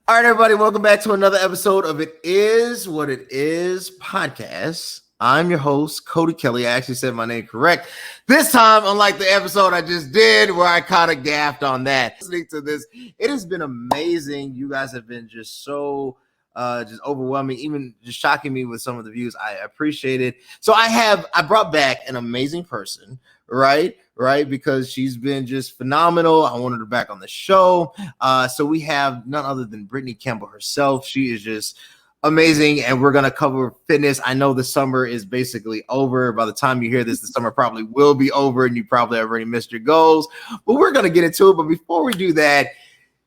All right, everybody, welcome back to another episode of It Is What It Is podcast. I'm your host, Cody Kelly. I actually said my name correct this time, unlike the episode I just did where I kind of gaffed on that. Listening to this, it has been amazing. You guys have been just so just overwhelming, even just shocking me with some of the views. I appreciate it. So I brought back an amazing person, right? Because she's been just phenomenal. I wanted her back on the show. So we have none other than Brittany Campbell herself. She is just amazing, and we're going to cover fitness. I know the summer is basically over. By the time you hear this, the summer probably will be over, and you probably already missed your goals. But we're going to get into it. But before we do that,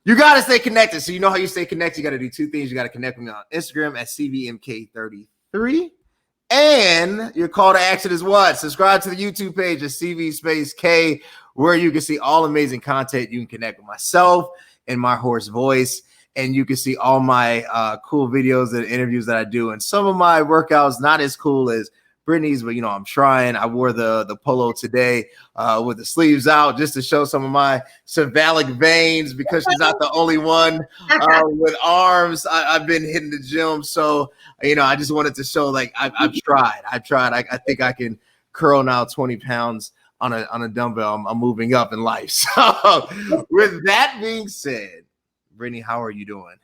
you got to stay connected. So you know how you stay connected. You got to do two things. You got to connect with me on Instagram at CVMK33. And your call to action is what? Subscribe to the YouTube page at CV Space K, where you can see all amazing content. You can connect with myself and my hoarse voice, and you can see all my cool videos and interviews that I do. And some of my workouts not as cool as Brittany's, but I'm trying. I wore the polo today with the sleeves out just to show some of my cephalic veins because she's not the only one with arms. I've been hitting the gym, so I just wanted to show I've tried. I think I can curl now 20 pounds on a dumbbell. I'm moving up in life. So with that being said, Brittany, how are you doing?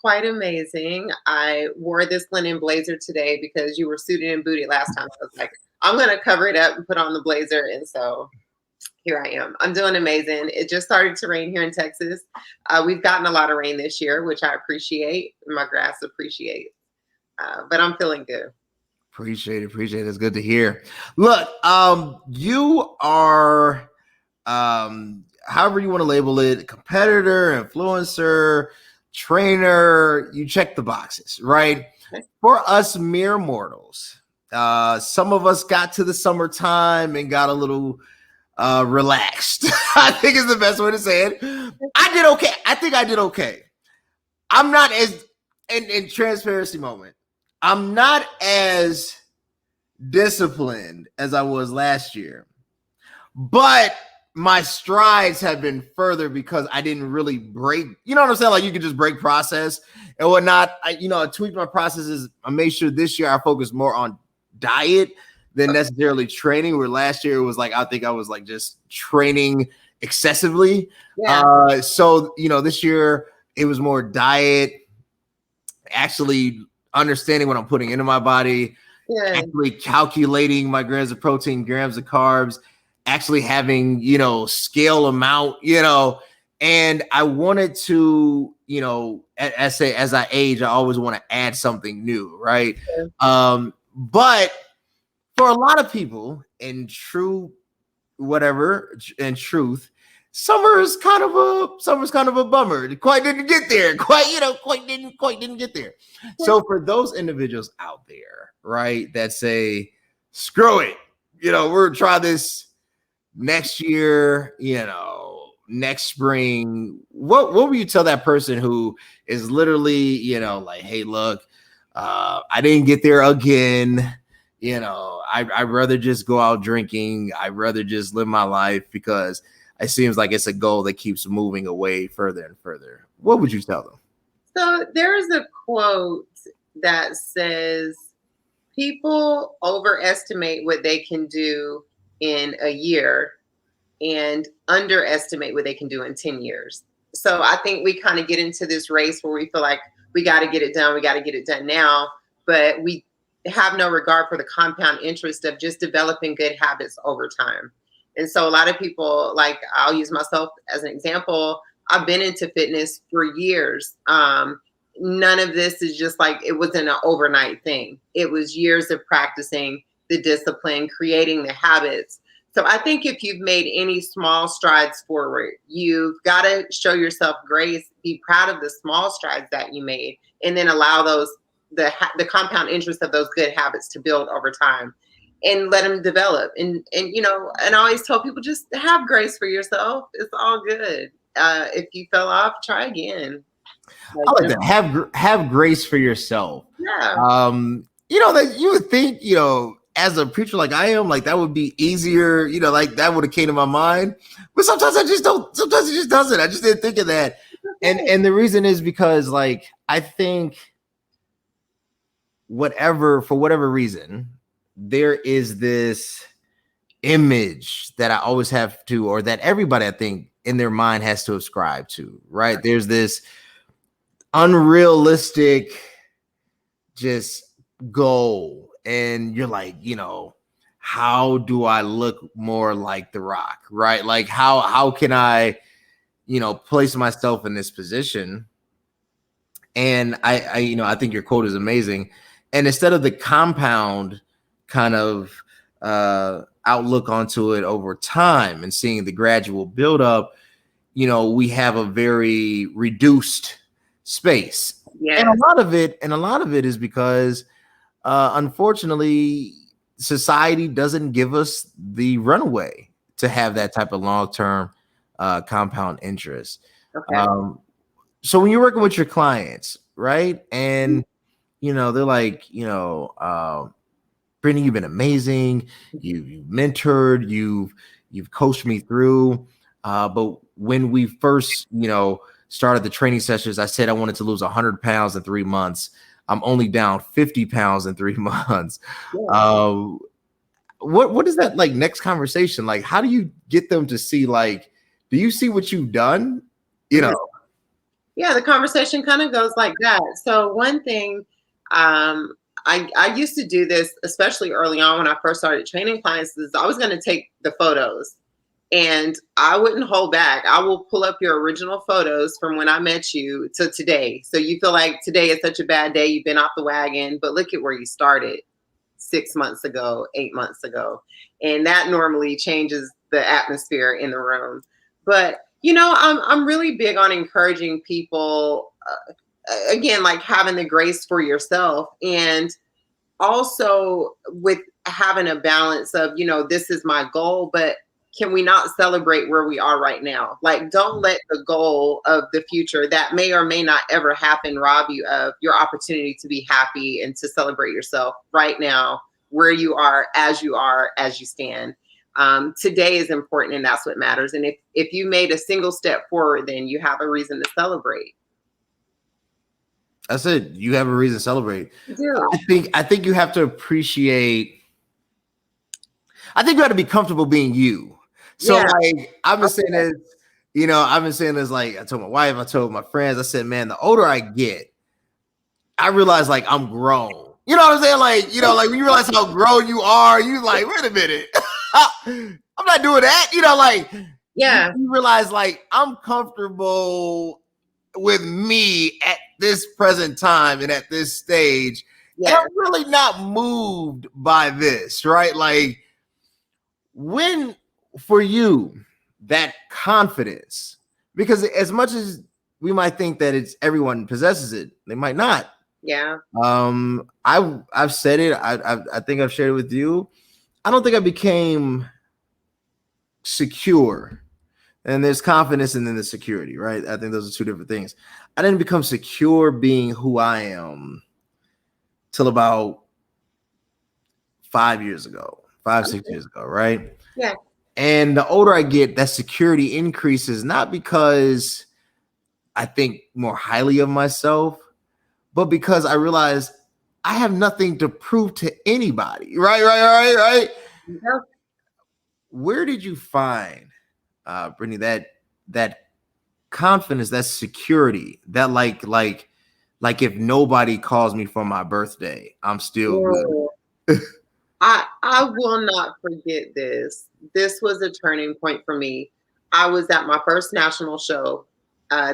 Quite amazing. I wore this linen blazer today because you were suited and booted last time. So I was like, I'm going to cover it up and put on the blazer. And so here I am. I'm doing amazing. It just started to rain here in Texas. We've gotten a lot of rain this year, which I appreciate. My grass appreciates. But I'm feeling good. Appreciate it. It's good to hear. Look, you are, however you want to label it, competitor, influencer, trainer, you check the boxes, right? For us mere mortals, some of us got to the summertime and got a little relaxed. I think is the best way to say it. I did okay. I think I did okay. I'm not as, in transparency moment, I'm not as disciplined as I was last year, but my strides have been further because I didn't really break, you know what I'm saying? Like you can just break process and whatnot. I tweaked my processes. I made sure this year I focused more on diet than necessarily training, where last year it was I think I was just training excessively. Yeah. So this year it was more diet, actually understanding what I'm putting into my body, actually calculating my grams of protein, grams of carbs, actually having, scale amount, and I wanted to, as I age, I always want to add something new. Right. Yeah. But for a lot of people in truth, summer's kind of a bummer. Quite didn't get there. Quite didn't get there. So for those individuals out there, right, that say, screw it, we're gonna try this next year, next spring, what will you tell that person who is literally, hey, look, I didn't get there again. I'd rather just go out drinking. I'd rather just live my life because it seems like it's a goal that keeps moving away further and further. What would you tell them? So there's a quote that says, people overestimate what they can do in a year and underestimate what they can do in 10 years. So I think we kind of get into this race where we feel like we got to get it done. We got to get it done now, but we have no regard for the compound interest of just developing good habits over time. And so a lot of people, I'll use myself as an example. I've been into fitness for years. None of this is just it wasn't an overnight thing. It was years of practicing the discipline, creating the habits. So I think if you've made any small strides forward, you've got to show yourself grace, be proud of the small strides that you made, and then allow the compound interest of those good habits to build over time and let them develop. And I always tell people, just have grace for yourself. It's all good. If you fell off, try again. I like that. Have grace for yourself. Yeah. That you would think, as a preacher like I am, that would be easier, that would have came to my mind. But sometimes it just doesn't. I just didn't think of that And the reason is because like I think for whatever reason, there is this image that I always have to, or that everybody I think in their mind has to ascribe to, right? There's this unrealistic just goal, and you're like, how do I look more like The Rock, right? Like how can I, place myself in this position? And I think your quote is amazing. And instead of the compound kind of outlook onto it over time and seeing the gradual buildup, we have a very reduced space. Yes. And a lot of it is because unfortunately society doesn't give us the runway to have that type of long-term compound interest. Okay. So when you're working with your clients, right? And they're like, Brittany, you've been amazing. You've mentored, you've coached me through. But when we first, started the training sessions, I said I wanted to lose 100 pounds in 3 months. I'm only down 50 pounds in 3 months. Yeah. What is that like next conversation? Like, how do you get them to see, like, do you see what you've done? Yeah, the conversation kind of goes like that. So one thing, I used to do this, especially early on when I first started training clients, is I was going to take the photos and I wouldn't hold back. I will pull up your original photos from when I met you to today. So you feel like today is such a bad day. You've been off the wagon, but look at where you started 6 months ago, 8 months ago. And that normally changes the atmosphere in the room. But I'm really big on encouraging people, again, like having the grace for yourself, and also with having a balance of, this is my goal, but can we not celebrate where we are right now? Like, don't let the goal of the future that may or may not ever happen rob you of your opportunity to be happy and to celebrate yourself right now, where you are, as you stand. Today is important, and that's what matters. And if you made a single step forward, then you have a reason to celebrate. I said you have a reason to celebrate. Yeah. I think you have to appreciate. I think you have to be comfortable being you. So like I've been saying this, I've been saying this, like I told my wife, I told my friends, I said, man, the older I get, I realize like I'm grown. You know what I'm saying? Like, like when you realize how grown you are, you like, wait a minute. I'm not doing that. You realize like I'm comfortable with me at this present time and at this stage. Yeah. And I'm really not moved by this, right? Like, when for you that confidence, because as much as we might think that it's everyone possesses it, they might not. Yeah. I've said it. I think I've shared it with you. I don't think I became secure, and there's confidence and then the security, right? I think those are two different things. I didn't become secure being who I am till about 5 years ago, 6 years ago, right? Yeah. And the older I get, that security increases, not because I think more highly of myself, but because I realize I have nothing to prove to anybody. Right. Yeah. Where did you find, Brittany, that confidence, that security, that like if nobody calls me for my birthday, I'm still good? I will not forget this. This was a turning point for me. I was at my first national show.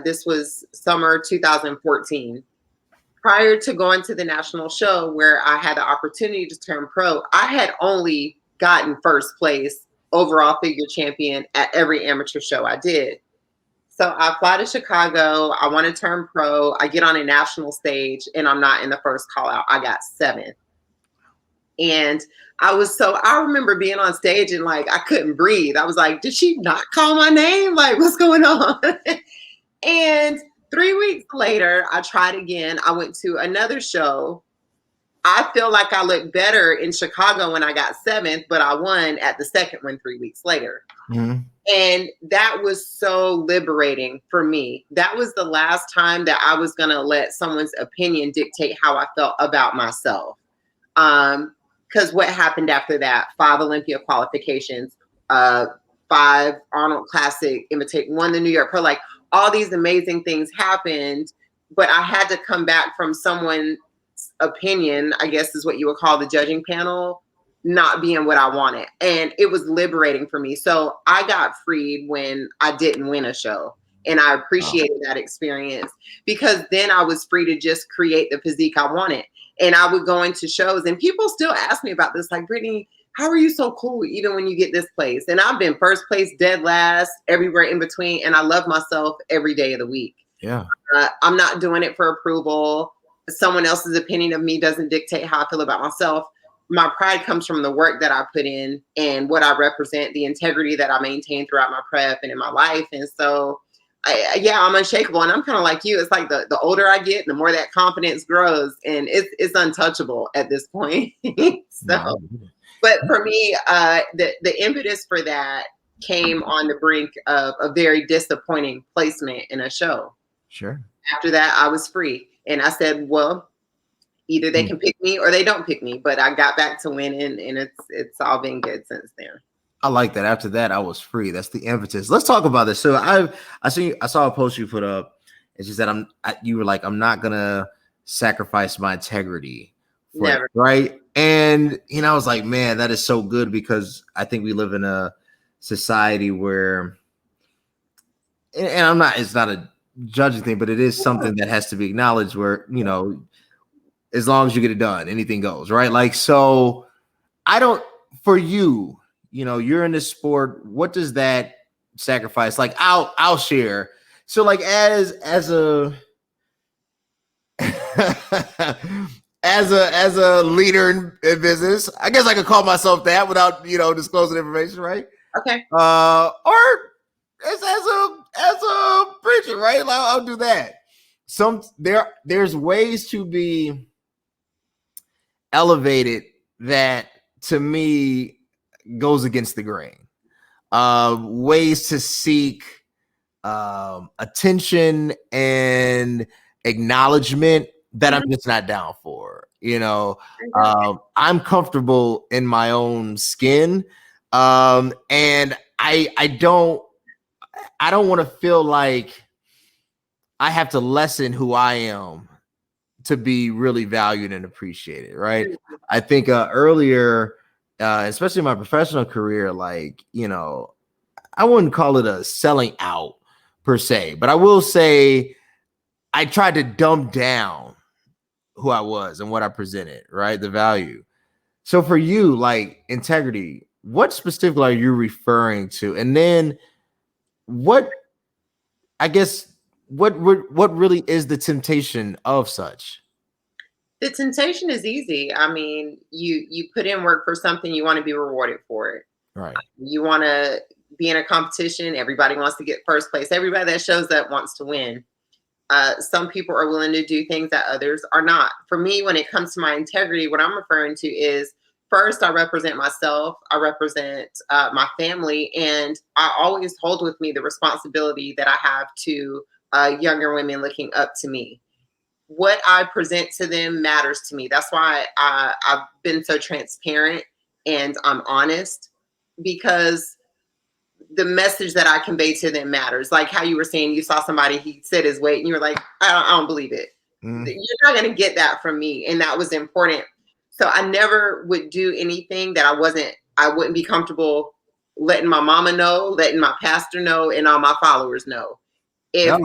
This was summer 2014. Prior to going to the national show where I had the opportunity to turn pro, I had only gotten first place overall figure champion at every amateur show I did. So I fly to Chicago. I want to turn pro. I get on a national stage and I'm not in the first call out. I got 7th. And I remember being on stage and like, I couldn't breathe. I was like, did she not call my name? Like, what's going on? And 3 weeks later, I tried again. I went to another show I feel like I looked better in Chicago when I got 7th, but I won at the second one 3 weeks later. Mm-hmm. And that was so liberating for me. That was the last time that I was going to let someone's opinion dictate how I felt about myself. Because what happened after that? 5 Olympia qualifications, 5 Arnold Classic, won the New York Pro. Like all these amazing things happened, but I had to come back from someone's opinion, I guess is what you would call the judging panel, not being what I wanted. And it was liberating for me. So I got freed when I didn't win a show. And I appreciated that experience because then I was free to just create the physique I wanted. And I would go into shows and people still ask me about this, like, Brittany, how are you so cool even when you get this place? And I've been first place, dead last, everywhere in between. And I love myself every day of the week. Yeah. I'm not doing it for approval. Someone else's opinion of me doesn't dictate how I feel about myself. My pride comes from the work that I put in and what I represent, the integrity that I maintain throughout my prep and in my life. And so, I'm unshakable. And I'm kind of like you. It's like the older I get, the more that confidence grows, and it's untouchable at this point. So, but for me, the impetus for that came on the brink of a very disappointing placement in a show. Sure. After that, I was free. And I said, well, either they can pick me or they don't pick me. But I got back to winning, and it's all been good since then. I like that. After that, I was free. That's the impetus. Let's talk about this. So I saw a post you put up, and she said, you were like, I'm not gonna sacrifice my integrity for Never. it, right? And I was like, man, that is so good, because I think we live in a society where, and it's not a judging thing, but it is something that has to be acknowledged, where as long as you get it done, anything goes, right? Like, so for you, you're in this sport. What does that sacrifice? Like, I'll share. So like as a as a leader in business, I guess I could call myself that without disclosing information, right? Okay. Or as a preacher, right? Like, I'll do that. There's ways to be elevated that to me goes against the grain. Ways to seek attention and acknowledgement that I'm just not down for. I'm comfortable in my own skin, and I don't want to feel like I have to lessen who I am to be really valued and appreciated, right? I think earlier, especially in my professional career, like, I wouldn't call it a selling out per se, but I will say I tried to dumb down who I was and what I presented, right? The value. So for you, like, integrity, what specifically are you referring to? And then what really is the temptation of such? The temptation is easy. I mean, you put in work for something, you want to be rewarded for it. Right. You want to be in a competition. Everybody wants to get first place. Everybody that shows up wants to win. Some people are willing to do things that others are not. For me, when it comes to my integrity, what I'm referring to is, first, I represent myself. I represent my family. And I always hold with me the responsibility that I have to younger women looking up to me. What I present to them matters to me. That's why I've been so transparent and I'm honest, because the message that I convey to them matters. Like how you were saying, you saw somebody, he said his weight, and you were like, I don't believe it. You're not going to get that from me. And that was important. So I never would do anything that I wouldn't be comfortable letting my mama know, letting my pastor know, and all my followers know. If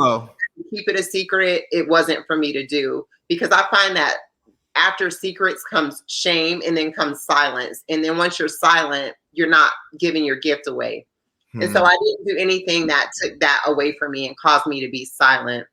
keep it a secret, it wasn't for me to do, because I find that after secrets comes shame, and then comes silence. And then once you're silent, you're not giving your gift away. And so I didn't do anything that took that away from me and caused me to be silent.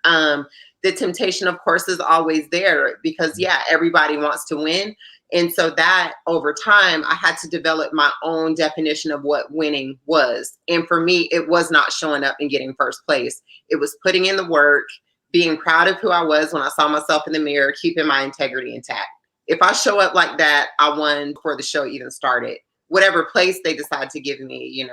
The temptation, of course, is always there, because everybody wants to win. And so that over time, I had to develop my own definition of what winning was. And for me, it was not showing up and getting first place. It was putting in the work, being proud of who I was when I saw myself in the mirror, keeping my integrity intact. if I show up like that, I won before the show even started. Whatever place they decide to give me,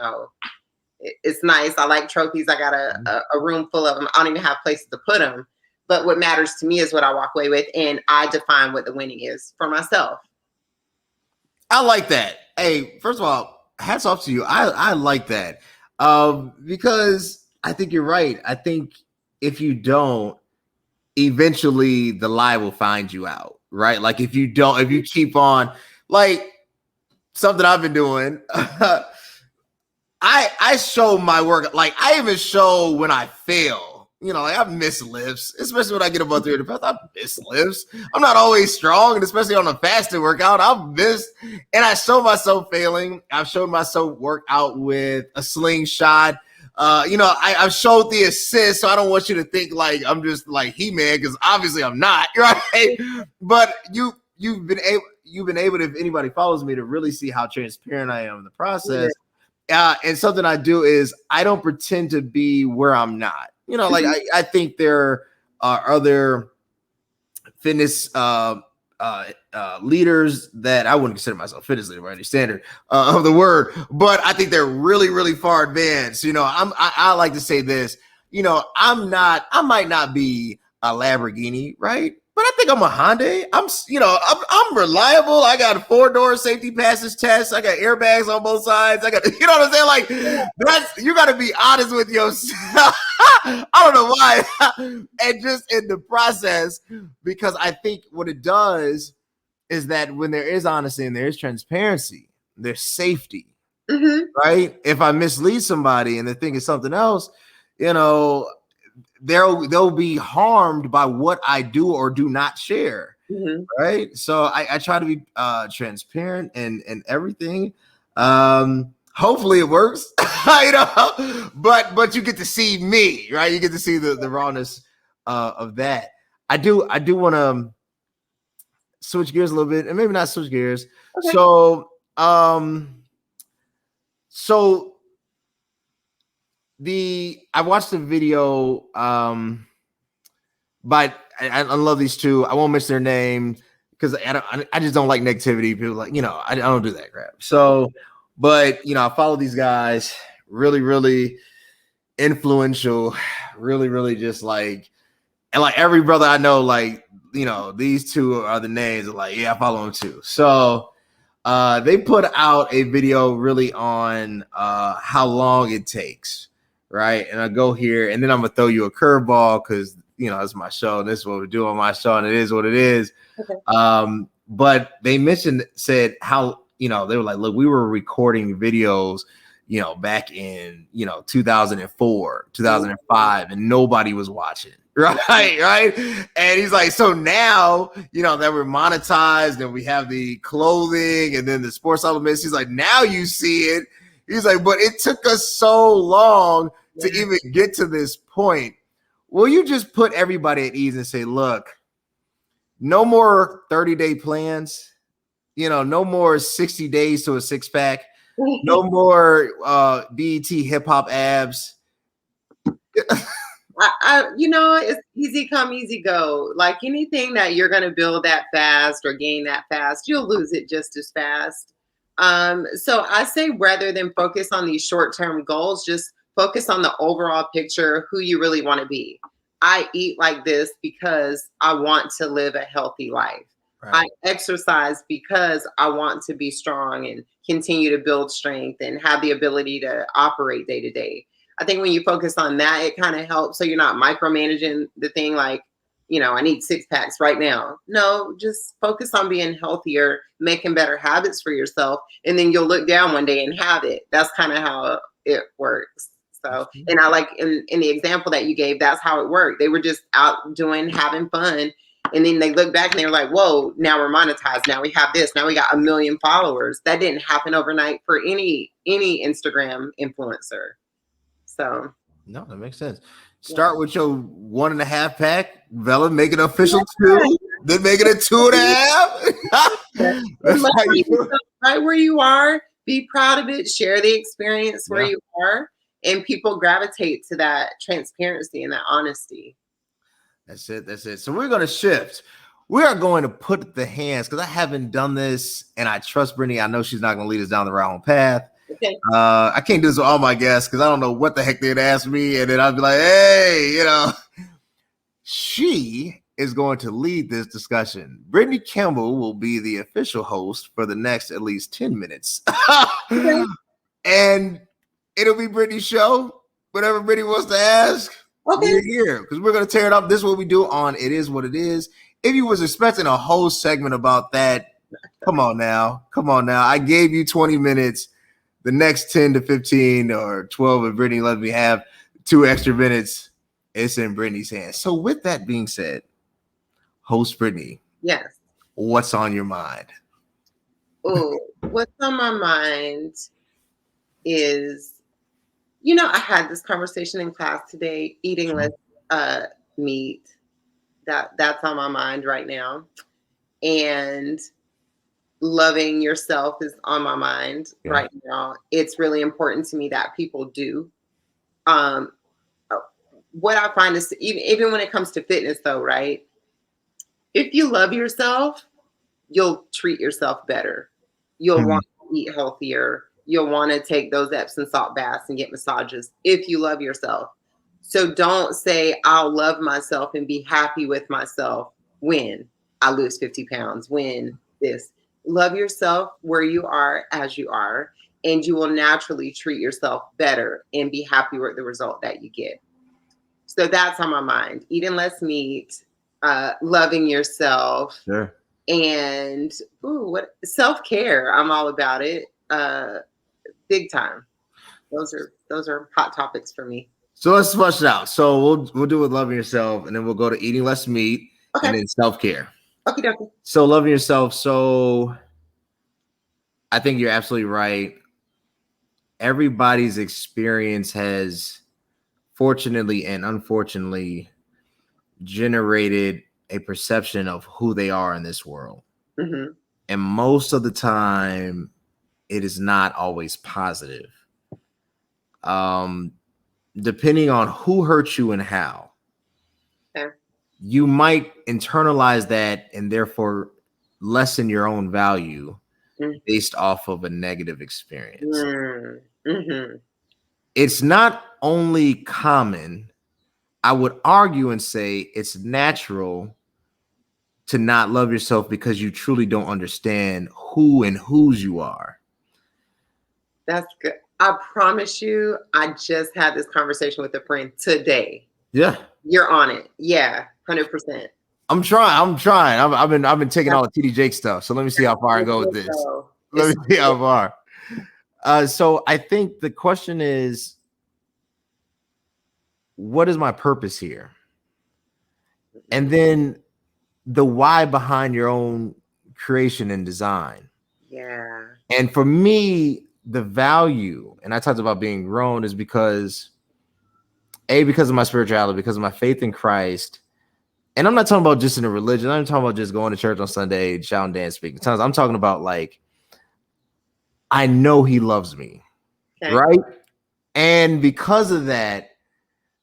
it's nice. I like trophies. I got a room full of them. I don't even have places to put them. But what matters to me is what I walk away with, and I define what the winning is for myself. I like that. Hey, first of all, hats off to you. I like that because I think you're right. I think if you don't, eventually the lie will find you out, right? Like if you keep on, like something I've been doing, I show my work. Like I even show when I fail. Like I've missed lifts, especially when I get above 300 pounds. I've missed lifts. I'm not always strong, and especially on a fasted workout, I've missed. And I show myself failing. I've showed myself work out with a slingshot. I've showed the assist, so I don't want you to think like I'm just like He-Man, because obviously I'm not, right? But you've been able to, if anybody follows me, to really see how transparent I am in the process. And something I do is I don't pretend to be where I'm not. Like I think there are other fitness leaders that I wouldn't consider myself a fitness leader by any standard of the word, but I think they're really, really far advanced. I like to say this, I might not be a Lamborghini, right? But I think I'm a Hyundai. I'm reliable. I got a 4-door safety passes test. I got airbags on both sides. I got, you know what I'm saying? Like you got to be honest with yourself. I don't know why. And just in the process, because I think what it does is that when there is honesty and there is transparency, there's safety, right? If I mislead somebody and they think it's something else, they'll be harmed by what I do or do not share. Right. So I try to be transparent and everything. Hopefully it works, but you get to see me, right? You get to see the rawness of that. I do want to switch gears a little bit, and maybe not switch gears. Okay. So I watched the video but I love these two. I won't mention their name because I just don't like negativity. People like, I don't do that crap. So, but I follow these guys, really, really influential, really, really just like, and like every brother I know, like, these two are the names of like, yeah, I follow them too. So they put out a video really on how long it takes. Right. And I go here and then I'm going to throw you a curveball because, it's my show and this is what we do on my show and it is what it is. Okay. But they said how, they were like, look, we were recording videos, back in, 2004, 2005, and nobody was watching. Right. And he's like, so now, that we're monetized and we have the clothing and then the sports elements. He's like, now you see it. He's like, but it took us so long to even get to this point. Will you just put everybody at ease and say, look, no more 30-day plans, no more 60 days to a six-pack, no more BET hip-hop abs. It's easy come, easy go. Like anything that you're going to build that fast or gain that fast, you'll lose it just as fast. So I say rather than focus on these short-term goals, just focus on the overall picture of who you really want to be. I eat like this because I want to live a healthy life. Right. I exercise because I want to be strong and continue to build strength and have the ability to operate day to day. I think when you focus on that, it kind of helps. So you're not micromanaging the thing like, I need 6 packs right now. No, just focus on being healthier, making better habits for yourself. And then you'll look down one day and have it. That's kind of how it works. So, and I like in the example that you gave, that's how it worked. They were just out having fun. And then they look back and they were like, whoa, now we're monetized. Now we have this. Now we got 1 million followers. That didn't happen overnight for any Instagram influencer. So. No, that makes sense. Start with your 1.5 pack, Vela, make it official 2, then make it a 2.5. Right where you are, be proud of it, share the experience where you are, and people gravitate to that transparency and that honesty. That's it. So we're going to shift. we are going to put the hands, because I haven't done this, and I trust Brittany. I know she's not going to lead us down the wrong path. Okay. I can't do this with all my guests because I don't know what the heck they'd ask me, and then I'd be like, hey, she is going to lead this discussion. Brittany Campbell will be the official host for the next at least 10 minutes. Okay. And it'll be Brittany's show. Whatever Brittany wants to ask, Okay. we're here because we're going to tear it up. This is what we do on It Is What It Is. If you was expecting a whole segment about that, come on now. I gave you 20 minutes. The next 10 to 15 or 12 if Brittany let me have 2 extra minutes, it's in Brittany's hands. So with that being said, host Brittany. Yes. What's on your mind? Oh, what's on my mind is, I had this conversation in class today, eating less meat. That's on my mind right now. And loving yourself is on my mind right now. It's really important to me that people do. What I find is even when it comes to fitness though, right? If you love yourself, you'll treat yourself better. You'll want to eat healthier. You'll want to take those Epsom salt baths and get massages if you love yourself. So don't say, I'll love myself and be happy with myself when I lose 50 pounds, when this. Love yourself where you are as you are, and you will naturally treat yourself better and be happy with the result that you get. So that's on my mind. Eating less meat, loving yourself, Sure. And what self-care. I'm all about it. Big time. Those are hot topics for me. So let's flush it out. So we'll do with loving yourself, and then we'll go to eating less meat, and then self-care. Okay. So loving yourself. So I think you're absolutely right. Everybody's experience has, fortunately and unfortunately, generated a perception of who they are in this world. Mm-hmm. And most of the time, it is not always positive. Depending on who hurt you and how. Okay. You might internalize that and therefore lessen your own value based off of a negative experience. Mm-hmm. It's not only common, I would argue and say it's natural to not love yourself because you truly don't understand who and whose you are. That's good. I promise you, I just had this conversation with a friend today. Yeah. You're on it. Yeah, 100%. I'm trying. I've been taking all the TD Jake stuff. So let me see how far I go with this. Let me see how far. So I think the question is, what is my purpose here? And then the why behind your own creation and design. Yeah. And for me, the value, and I talked about being grown, is because of my spirituality, because of my faith in Christ. And I'm not talking about just in a religion. I'm talking about just going to church on Sunday, shouting, dance, speaking tongues. I'm talking about like, I know he loves me, right? And because of that,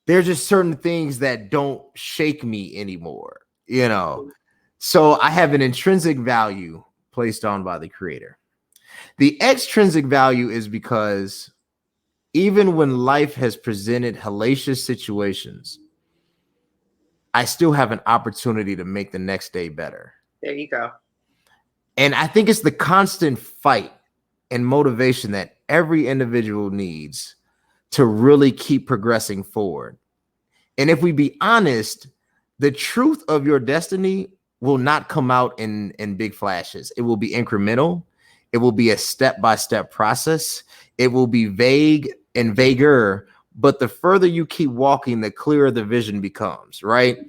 there's just certain things that don't shake me anymore, So I have an intrinsic value placed on by the Creator. The extrinsic value is because even when life has presented hellacious situations, I still have an opportunity to make the next day better. There you go. And I think it's the constant fight and motivation that every individual needs to really keep progressing forward. And if we be honest, the truth of your destiny will not come out in big flashes. It will be incremental. It will be a step-by-step process. It will be vague and vaguer, but the further you keep walking, the clearer the vision becomes, right?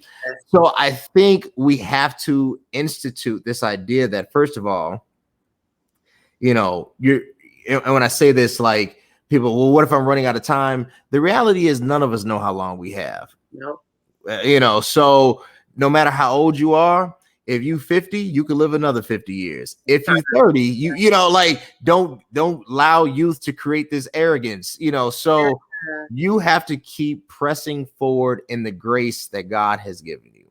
So I think we have to institute this idea that, first of all, and when I say this, like, people, well, what if I'm running out of time? The reality is none of us know how long we have. Nope. So no matter how old you are, if you 50, you could live another 50 years. If you 30, don't allow youth to create this arrogance, so you have to keep pressing forward in the grace that God has given you.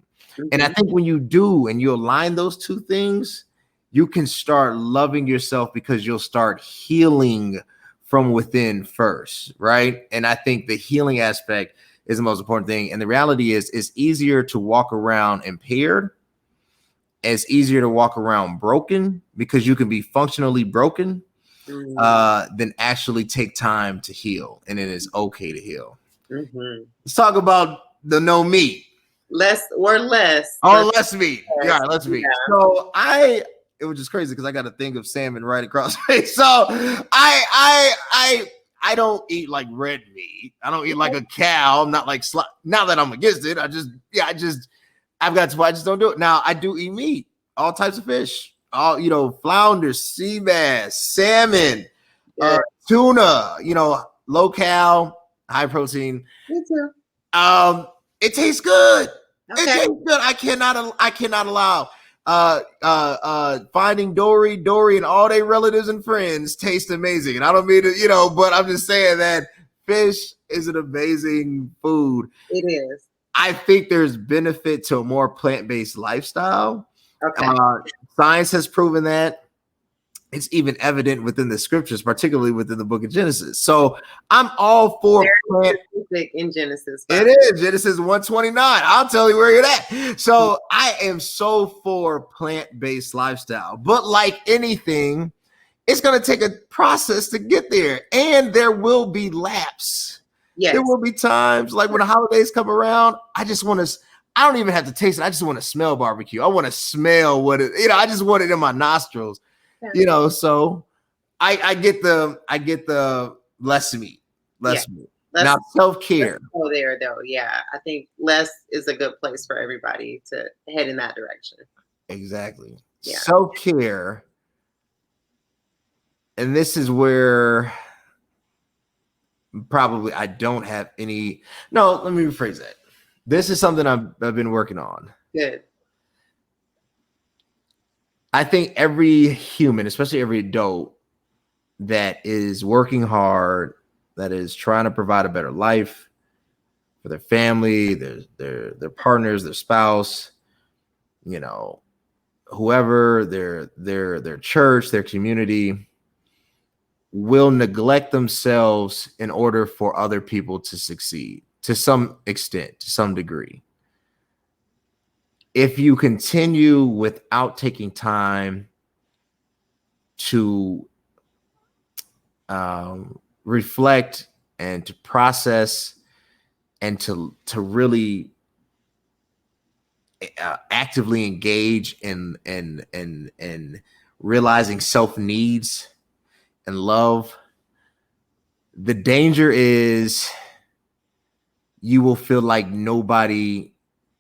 And I think when you do and you align those two things, you can start loving yourself because you'll start healing from within first, right? And I think the healing aspect is the most important thing. And the reality is, it's easier to walk around impaired. It's easier to walk around broken because you can be functionally broken than actually take time to heal. And it is okay to heal. Let's talk about the no meat. Less Meat. Yeah, less meat. So it was just crazy because I got a thing of salmon right across me. So I don't eat like red meat. I don't eat like a cow. I'm not like now that I'm against it. I just don't do it. Now I do eat meat, all types of fish, all flounder, sea bass, salmon, tuna, low cal, high protein. Me too. It tastes good. Okay. It tastes good. I cannot allow Finding Dory and all their relatives and friends taste amazing. And I don't mean to, but I'm just saying that fish is an amazing food. It is. I think there's benefit to a more plant-based lifestyle. Okay. Science has proven that. It's even evident within the scriptures, particularly within the book of Genesis. So I'm all for plant. In Genesis. It is Genesis 1:29. I'll tell you where you're at. So I am so for plant-based lifestyle, but like anything, it's going to take a process to get there, and there will be lapse. Yes. There will be times like when the holidays come around, I don't even have to taste it. I just want to smell barbecue. I want to smell what it, I just want it in my nostrils. So I get the less meat. Now self-care. Go there though. Yeah. I think less is a good place for everybody to head in that direction. Exactly. Yeah. Self-care. And this is where probably I don't have any. No, let me rephrase that. This is something I've been working on. Good. I think every human, especially every adult that is working hard, that is trying to provide a better life for their family, their partners, their spouse, whoever, their church, their community, will neglect themselves in order for other people to succeed to some extent, to some degree. If you continue without taking time to reflect and to process and to really actively engage in realizing self needs and love, the danger is you will feel like nobody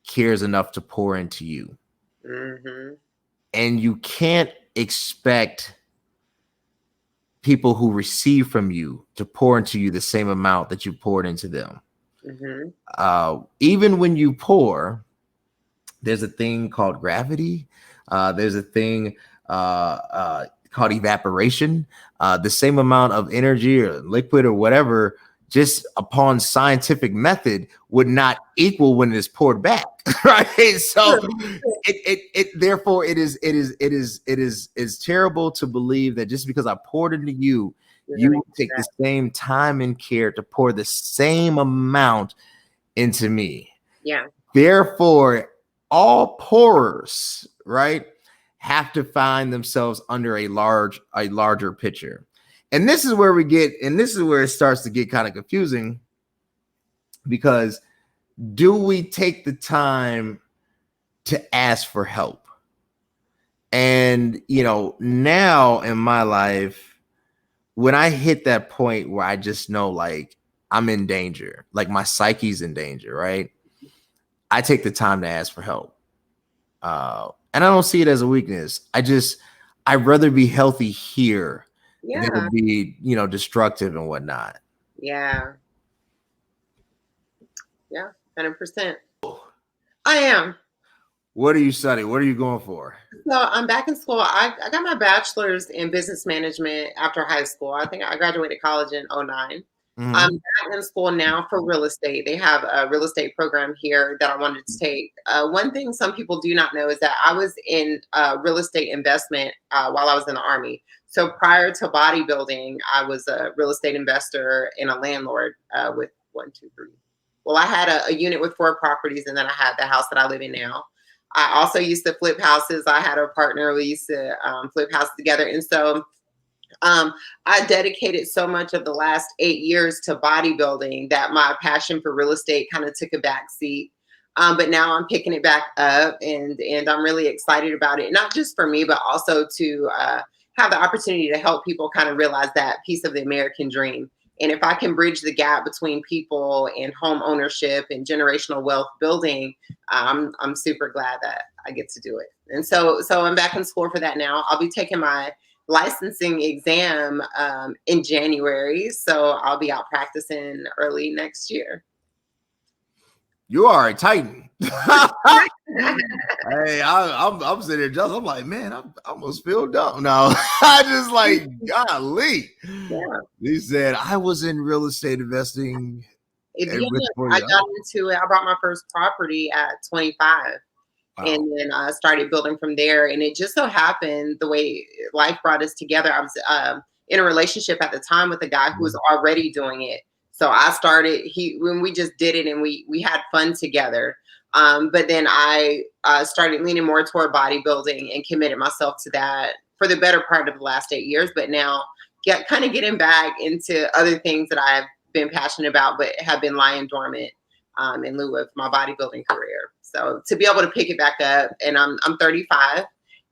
cares enough to pour into you. Mm-hmm. And you can't expect people who receive from you to pour into you the same amount that you poured into them. Mm-hmm. Even when you pour, there's a thing called gravity. There's a thing called evaporation. The same amount of energy or liquid or whatever, just upon scientific method, would not equal when it is poured back, right? So therefore it is terrible to believe that just because I poured into you, you will take the same time and care to pour the same amount into me. Yeah. Therefore, all pourers, right, have to find themselves under a larger picture. And this is where it starts to get kind of confusing, because do we take the time to ask for help? And, now in my life, when I hit that point where I just know, like, I'm in danger, like my psyche's in danger, right? I take the time to ask for help. And I don't see it as a weakness. I'd rather be healthy here than to be, destructive and whatnot. Yeah. Yeah, 100%. I am. What are you studying? What are you going for? So I'm back in school. I got my bachelor's in business management after high school. I think I graduated college in 2009. I'm back in school now for real estate. They have a real estate program here that I wanted to take. One thing some people do not know is that I was in real estate investment while I was in the Army. So prior to bodybuilding, I was a real estate investor and a landlord with one, two, three. Well, I had a unit with 4 properties, and then I had the house that I live in now. I also used to flip houses. I had a partner. We used to flip houses together. And so I dedicated so much of the last 8 years to bodybuilding that my passion for real estate kind of took a back seat. But now I'm picking it back up, and I'm really excited about it. Not just for me, but also to have the opportunity to help people kind of realize that piece of the American dream. And if I can bridge the gap between people and home ownership and generational wealth building, I'm super glad that I get to do it. And so I'm back in school for that now. I'll be taking my licensing exam in January, so I'll be out practicing early next year. You are a Titan. Hey, I'm sitting there just, I'm like, man, I almost feel dumb. No, I just like, golly. Yeah. He said, I was in real estate investing. I got into it. I bought my first property at 25. Wow. And then I started building from there. And it just so happened the way life brought us together. I was in a relationship at the time with a guy who was already doing it. So I started, when we just did it, and we had fun together. But then I started leaning more toward bodybuilding and committed myself to that for the better part of the last 8 years. But now kind of getting back into other things that I've been passionate about, but have been lying dormant in lieu of my bodybuilding career. So to be able to pick it back up, and I'm 35,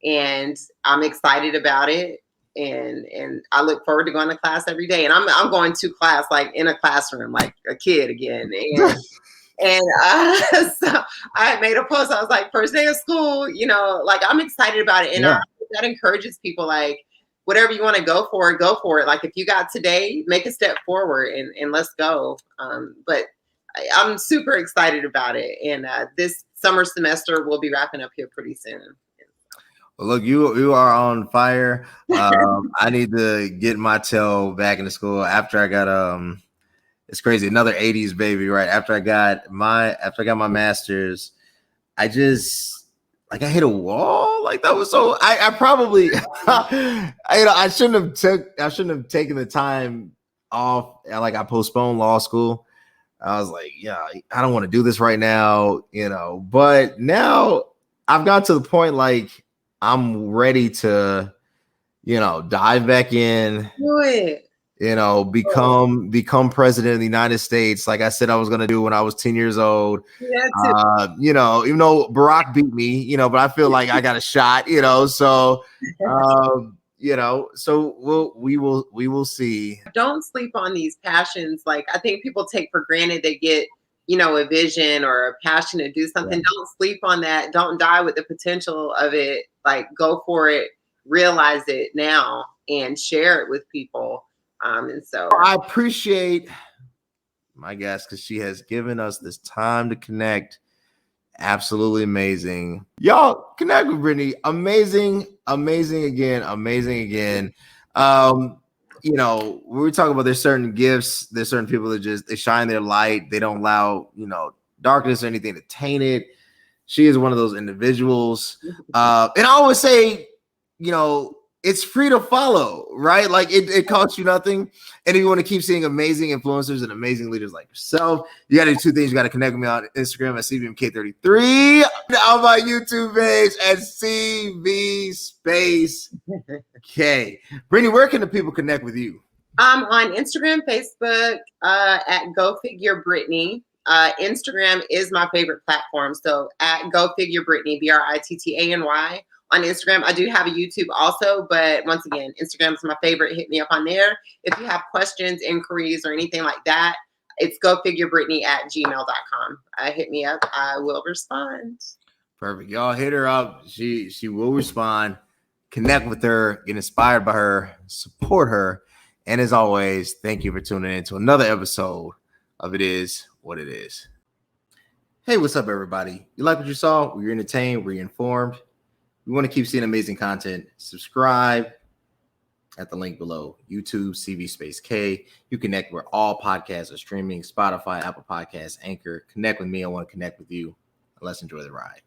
and I'm excited about it. And I look forward to going to class every day. And I'm going to class like in a classroom, like a kid again. And so I made a post. I was like, first day of school, like I'm excited about it. And that encourages people, like, whatever you want to go for it. Like if you got today, make a step forward and let's go. But I'm super excited about it. And this summer semester will be wrapping up here pretty soon. Well, look, you are on fire. I need to get my tail back into school after I got it's crazy, another 80s baby, right? After I got my master's, I just I hit a wall. Like that was so I probably I shouldn't have taken the time off. Like I postponed law school. I was like, yeah, I don't want to do this right now, but now I've got to the point like I'm ready to, dive back in, do it, become president of the United States. Like I said, I was going to do when I was 10 years old, even though Barack beat me, but I feel like I got a shot, so, so we will see. Don't sleep on these passions. Like I think people take for granted they get, a vision or a passion to do something. Don't sleep on that. Don't die with the potential of it. Like go for it, realize it now, and share it with people. And so I appreciate my guest because she has given us this time to connect. Absolutely amazing. Y'all connect with Brittany. Amazing again. When we talk about there's certain gifts, there's certain people that they shine their light. They don't allow, darkness or anything to taint it. She is one of those individuals. And I always say, it's free to follow, right? Like it costs you nothing. And if you want to keep seeing amazing influencers and amazing leaders like yourself, you got to do 2 things. You got to connect with me on Instagram at CVMK33, on my YouTube page at CV Space K. Brittany, where can the people connect with you? On Instagram, Facebook, at Go Figure Brittany. Instagram is my favorite platform. So at Go Figure Brittany, BRITTANY. On Instagram, I do have a YouTube also, but once again, Instagram is my favorite. Hit me up on there. If you have questions, inquiries, or anything like that, it's gofigurebrittany@gmail.com. Hit me up. I will respond. Perfect. Y'all hit her up. She will respond. Connect with her. Get inspired by her. Support her. And as always, thank you for tuning in to another episode of It Is What It Is. Hey, what's up, everybody? You like what you saw? Were you entertained? Were you informed? We want to keep seeing amazing content. Subscribe, at the link below. YouTube, CV Space K. You connect where all podcasts are streaming, Spotify, Apple Podcasts, Anchor. Connect with me. I want to connect with you. Let's enjoy the ride.